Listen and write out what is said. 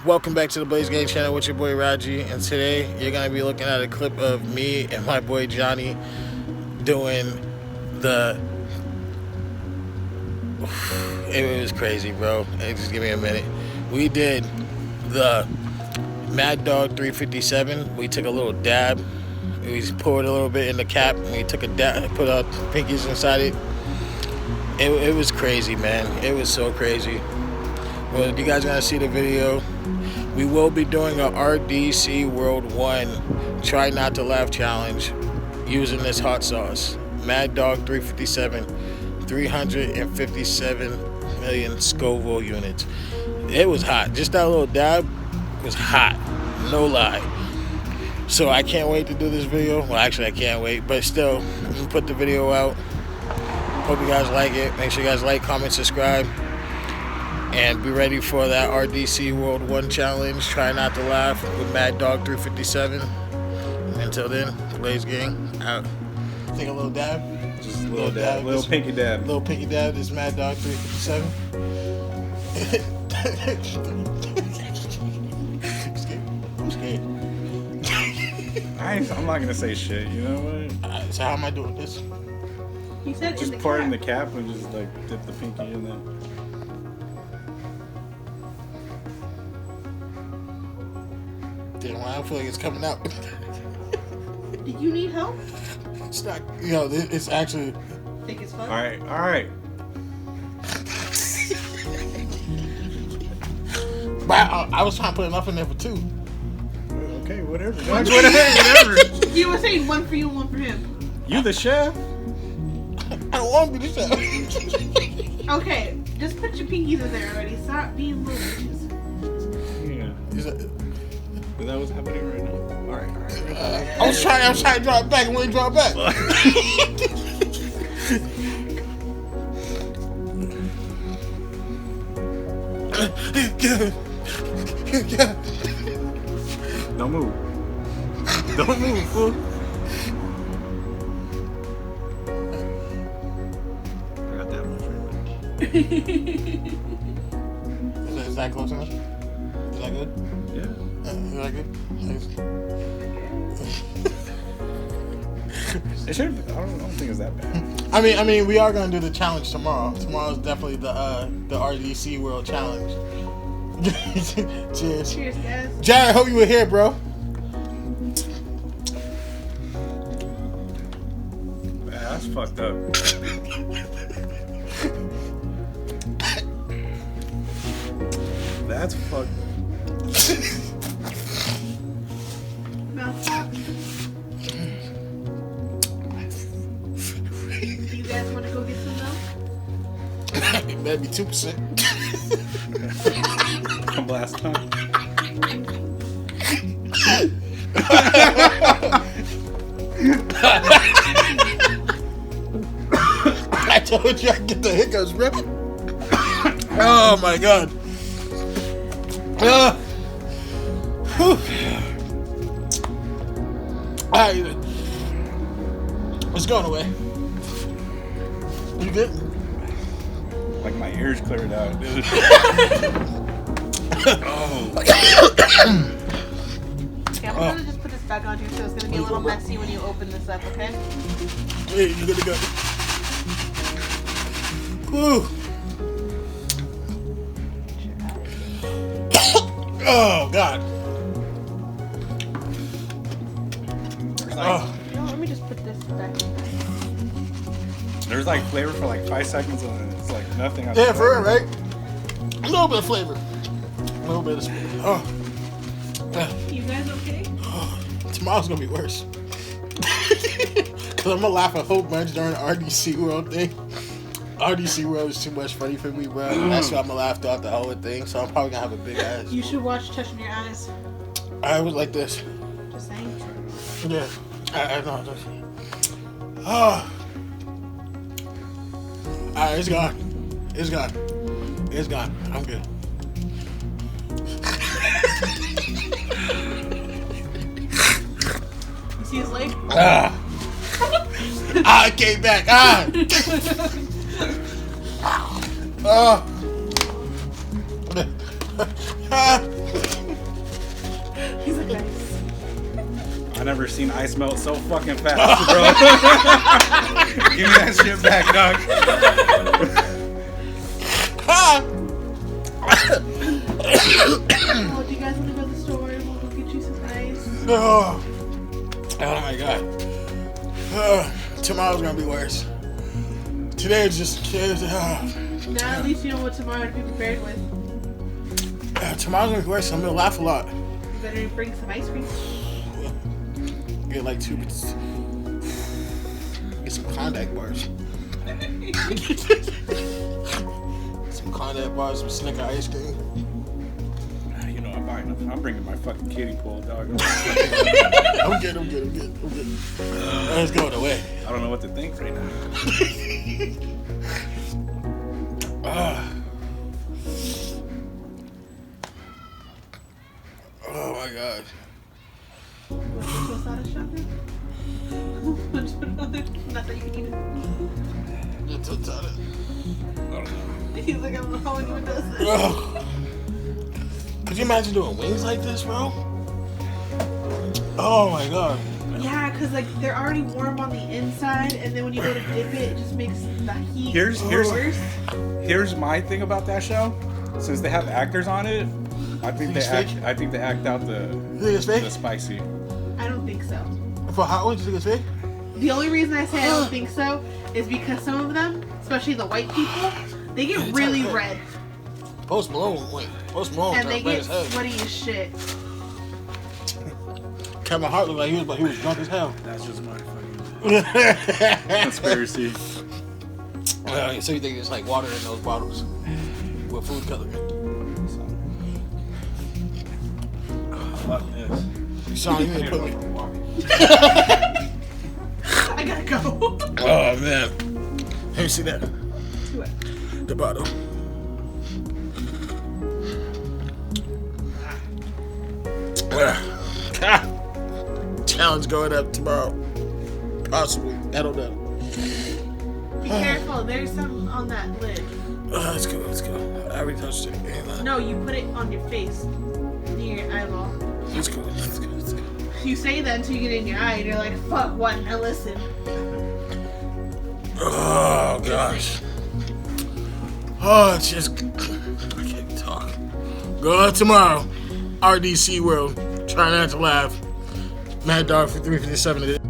Welcome back to the Blaz3gang channel with your boy Raji, and today you're gonna be looking at a clip of me and my boy Johnny doing the. It was crazy, bro. Hey, just give me a minute. We did the Mad Dog 357. We took a little dab. We poured a little bit in the cap. We took a dab, put our pinkies inside it. It was crazy, man. It was so crazy. Well, you guys are gonna see the video. We will be doing a RDC World 1 Try Not to Laugh challenge using this hot sauce. Mad Dog 357, 357 million Scoville units. It was hot. Just that little dab was hot. No lie. So I can't wait to do this video. Well, actually I can't wait, but still, I'm gonna put the video out. Hope you guys like it. Make sure you guys like, comment, subscribe. And be ready for that RDC World 1 challenge. Try not to laugh with Mad Dog 357. Until then, Blaz3gang out. Take a little dab. Just a little dab. Little pinky dab. Little pinky dab. This Mad Dog 357. I'm scared. I'm not gonna say shit. You know what? So how am I doing this? He said Just pour it in the cap and just like dip the pinky in there. Damn, I don't feel like it's coming out. Do you need help? It's not, it's actually. Think it's fun? Alright. But I was trying to put enough in there for two. Okay, whatever. Whatever. You were saying one for you and one for him. You the chef? I don't want to be the chef. Okay, just put your pinkies in there already. Stop being little bitches. Yeah. Is that what's happening right now? Alright. I was trying to draw it back and wouldn't draw it back. Don't move. Don't move, fool. I got that much right Is that close enough? Is that good? now. Yeah. Is that good? It should. I don't think it's that bad. I mean, we are gonna do the challenge tomorrow. Tomorrow's definitely the RDC World Challenge. Cheers. Cheers, guys. Jared, hope you were here, bro. Man, that's fucked up. That's fucked. Mouth pop. You guys want to go get some milk? Maybe 2%. From last time. I told you I'd get the hiccups, bro. Oh my god. Alright. It's going away. You good? Like my ears cleared out, dude. Oh. Okay, I'm gonna just put this back on you so it's gonna be a little messy when you open this up, okay? Hey, you good to go. Woo. Oh god. Oh. No, let me just put this back in. There's like flavor for like 5 seconds and then it's like nothing. Yeah, for real, right? A little bit of flavor. A little bit of flavor. Oh. You guys okay? Tomorrow's gonna be worse. Cause I'm gonna laugh a whole bunch during the RDC World thing. RDC World is too much funny for me, bro. That's why I'm gonna laugh throughout the whole thing. So I'm probably gonna have a big ass. You should watch Touching Your Eyes. I was like this. Just saying. Yeah. I know. Oh. Alright, it's gone. It's gone. It's gone. I'm good. You see his leg? I came back. Oh. I never seen ice melt so fucking fast, bro. Give me that shit back, dog. Oh, do you guys want to go to the store? We'll go get you some ice. Oh my god. Tomorrow's gonna be worse. Today is just Now at least you know what tomorrow to be prepared with. tomorrow's gonna be worse. I'm gonna laugh a lot. You better bring some ice cream. Get like get some Klondike bars. Some Klondike bars, some Snicker ice cream. You know, I'm bringing my fucking kiddie pool, dog. I'm good. Let's go away. I don't know what to think right now. Oh my god. Not that you can eat it. It's so tired. I don't know. He's like, I don't know how anyone does this. Could you imagine doing wings like this, bro? Oh my god. Yeah, because like they're already warm on the inside, and then when you go to dip it, it just makes the heat worse. Here's my thing about that show. Since they have actors on it, I think they act out the spicy. I don't think so. For hot wings, you think it's fake? The only reason I say I don't think so is because some of them, especially the white people, they get really red. Post Malone, and they get sweaty as shit. Kevin Hart looked like he was drunk as hell. That's just my fucking conspiracy. So you think it's like water in those bottles with food coloring? Fuck this. Sean, you didn't put me. I gotta go. Oh man. Let me see that. Do it. The bottle. Challenge going up tomorrow. Possibly. I don't know. Be careful. There's some on that lid. Let's go. I already touched it. No, you put it on your face. Near your eyeball. Let's go. You say that until you get in your eye and you're like, fuck, what? Now listen. Oh, gosh. Oh, it's just... I can't talk. Go out tomorrow. RDC World. Try not to laugh. Mad Dog for 357.